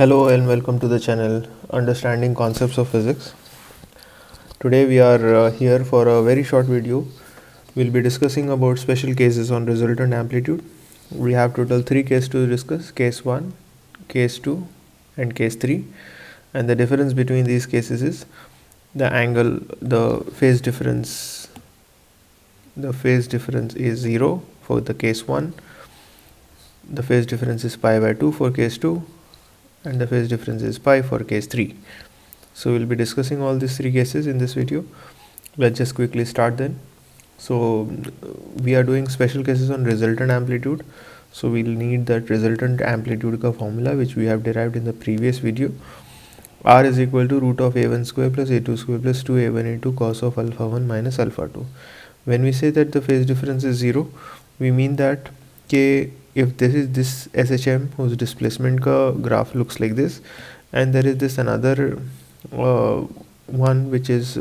Hello and welcome to the channel Understanding.Concepts.Of.Physics. Today we are here for a very short video. We'll be discussing about special cases on resultant amplitude. We have total 3 cases to discuss: case 1, case 2 and case 3. And the difference between these cases is the angle, the phase difference is 0 for the case 1, the phase difference is pi by 2 for case 2, and the phase difference is pi for case 3. So we'll be discussing all these 3 cases in this video. Let's just quickly start then. So we are doing special cases on resultant amplitude. So we'll need that resultant amplitude ka formula which we have derived in the previous video. R is equal to root of a1 square plus a2 square plus 2a1 into cos of alpha 1 minus alpha 2. When we say that the phase difference is 0, we mean that if this is this SHM whose displacement ka graph looks like this, and there is this another one which is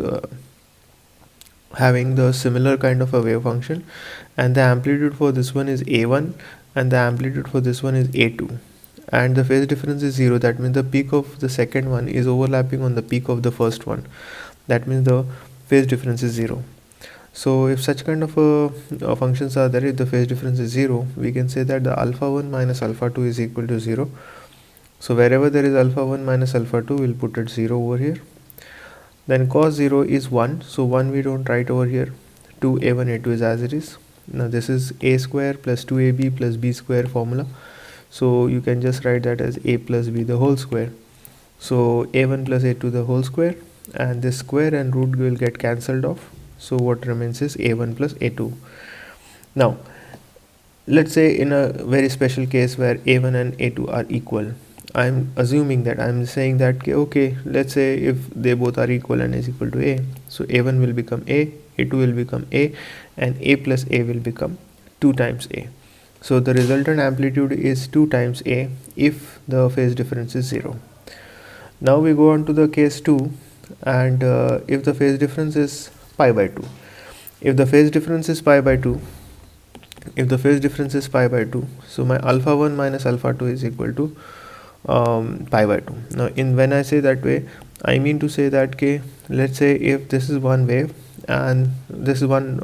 having the similar kind of a wave function, and the amplitude for this one is a1 and the amplitude for this one is a2, and the phase difference is 0, that means the peak of the second one is overlapping on the peak of the first one. That means the phase difference is 0. So if such kind of functions are there, if the phase difference is 0, we can say that the alpha 1 minus alpha 2 is equal to 0. So wherever there is alpha 1 minus alpha 2, we'll put it 0 over here. Then cos 0 is 1, so 1 we don't write over here. 2a1 a2 is as it is. Now this is a square plus 2ab plus b square formula, so you can just write that as a plus b the whole square. So a1 plus a2 the whole square, and this square and root will get cancelled off. So what remains is a1 plus a2. Now let's say in a very special case where a1 and a2 are equal, I'm assuming that I'm saying that okay, let's say if they both are equal and is equal to a, so a1 will become a, a2 will become a, and a plus a will become 2 times a. So the resultant amplitude is 2 times a if the phase difference is 0. Now we go on to the case 2, and if the phase difference is pi by 2. If the phase difference is pi by 2, so my alpha 1 minus alpha 2 is equal to pi by 2. Now when I say that way, I mean to say that let's say if this is one wave and this is one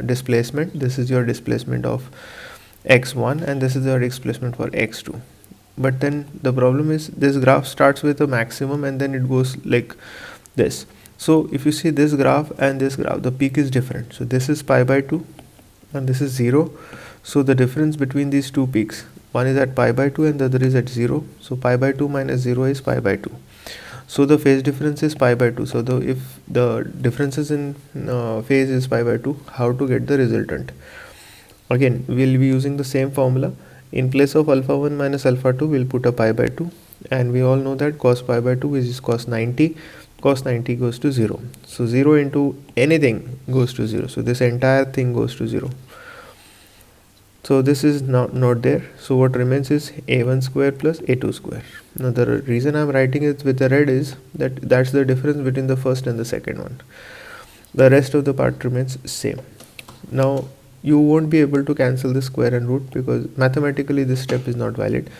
displacement, this is your displacement of x1 and this is your displacement for x2. But then the problem is this graph starts with a maximum and then it goes like this. So if you see this graph and this graph, the peak is different. So this is pi by 2 and this is 0. So the difference between these two peaks, one is at pi by 2 and the other is at 0. So pi by 2 minus 0 is pi by 2. So the phase difference is pi by 2. So if the differences in phase is pi by 2, how to get the resultant? Again, we'll be using the same formula. In place of alpha 1 minus alpha 2, we'll put a pi by 2. And we all know that cos pi by 2 is cos 90. Cos 90 goes to 0. So 0 into anything goes to 0. So this entire thing goes to 0. So this is not there. So what remains is a1 square plus a2 square. Now the reason I'm writing it with the red is that that's the difference between the first and the second one. The rest of the part remains same. Now you won't be able to cancel the square and root because mathematically this step is not valid.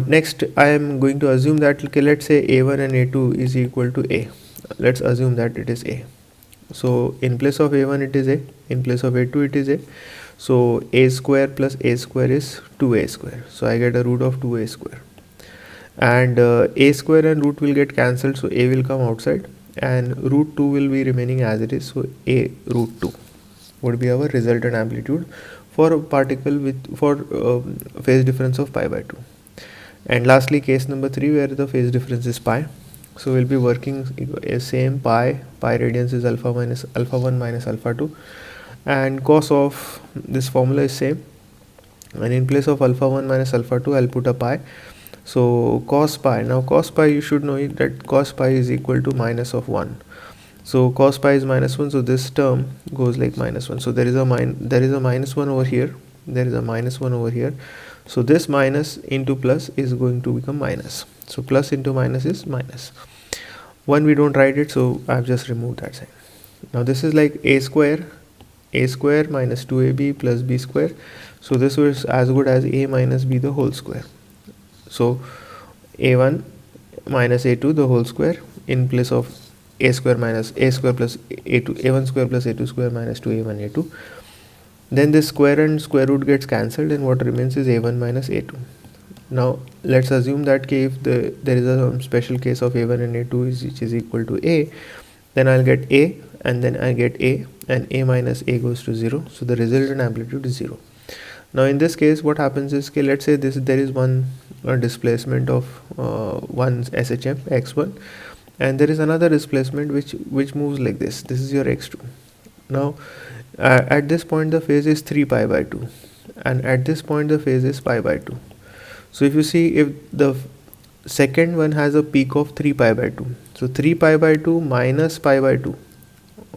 Next I am going to assume that let's say a1 and a2 is equal to a. Let's assume that it is a. So in place of a1 it is a, in place of a2 it is a. So a square plus a square is 2a square. So I get a root of 2a square, and a square and root will get cancelled, so a will come outside and root 2 will be remaining as it is. So a root 2 would be our resultant amplitude for a particle with phase difference of pi by 2. And lastly case number 3 where the phase difference is pi. So we'll be working same pi radians is alpha 1 minus alpha 2, and cos of this formula is same, and in place of alpha 1 minus alpha 2 I'll put a pi. So cos pi, now cos pi you should know it that cos pi is equal to minus of 1. So cos pi is minus 1, so this term goes like minus 1. So there is a minus 1 over here, there is a minus 1 over here. So this minus into plus is going to become minus. So plus into minus is minus. 1 we don't write it, so I've just removed that sign. Now this is like a square minus 2ab plus b square. So this was as good as a minus b the whole square. So a1 minus a2 the whole square in place of a square minus a square plus a2 a1 square plus a2 square minus 2a1 a2. Then this square and square root gets cancelled, and what remains is a1 minus a2. Now let's assume that if there is a special case of a1 and a2 which is equal to a, then I'll get a, and then I get a, and a minus a goes to 0, so the resultant amplitude is 0. Now in this case what happens is, okay, let's say there is one displacement of one SHM x1, and there is another displacement which moves like this. This is your x2. Now at this point the phase is 3 pi by 2, and at this point the phase is pi by 2. So if you see, if the second one has a peak of 3 pi by 2, so 3 pi by 2 minus pi by 2,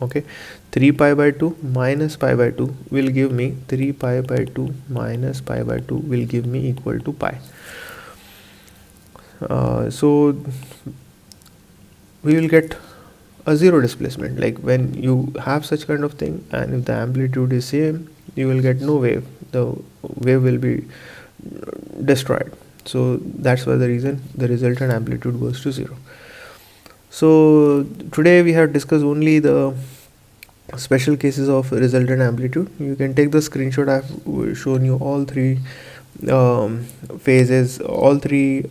okay, 3 pi by 2 minus pi by 2 will give me 3 pi by 2 minus pi by 2 will give me equal to pi. So we will get a zero displacement. Like when you have such kind of thing, and if the amplitude is same, you will get no wave. The wave will be destroyed. So that's why the reason the resultant amplitude goes to 0. So today we have discussed only the special cases of resultant amplitude. You can take the screenshot. I've shown you all three phases, all three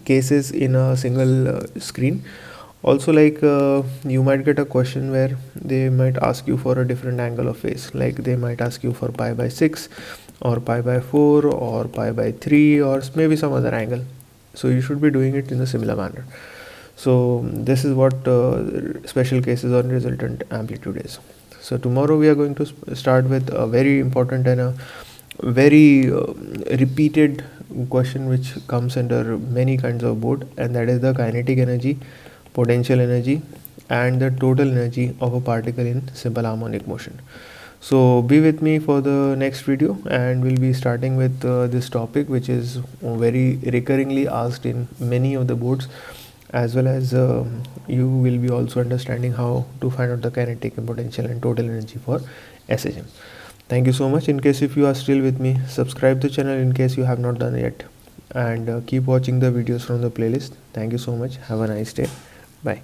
cases in a single screen. Also, like you might get a question where they might ask you for a different angle of phase, like they might ask you for pi by 6 or pi by 4 or pi by 3 or maybe some other angle. So you should be doing it in a similar manner. So this is what special cases on resultant amplitude is. So tomorrow we are going to start with a very important and a very repeated question which comes under many kinds of board, and that is the kinetic energy, potential energy, and the total energy of a particle in simple harmonic motion. So be with me for the next video, and we'll be starting with this topic, which is very recurringly asked in many of the boards, as well as you will be also understanding how to find out the kinetic and potential and total energy for SHM. Thank you so much. In case if you are still with me, subscribe the channel in case you have not done yet, and keep watching the videos from the playlist. Thank you so much. Have a nice day. Bye.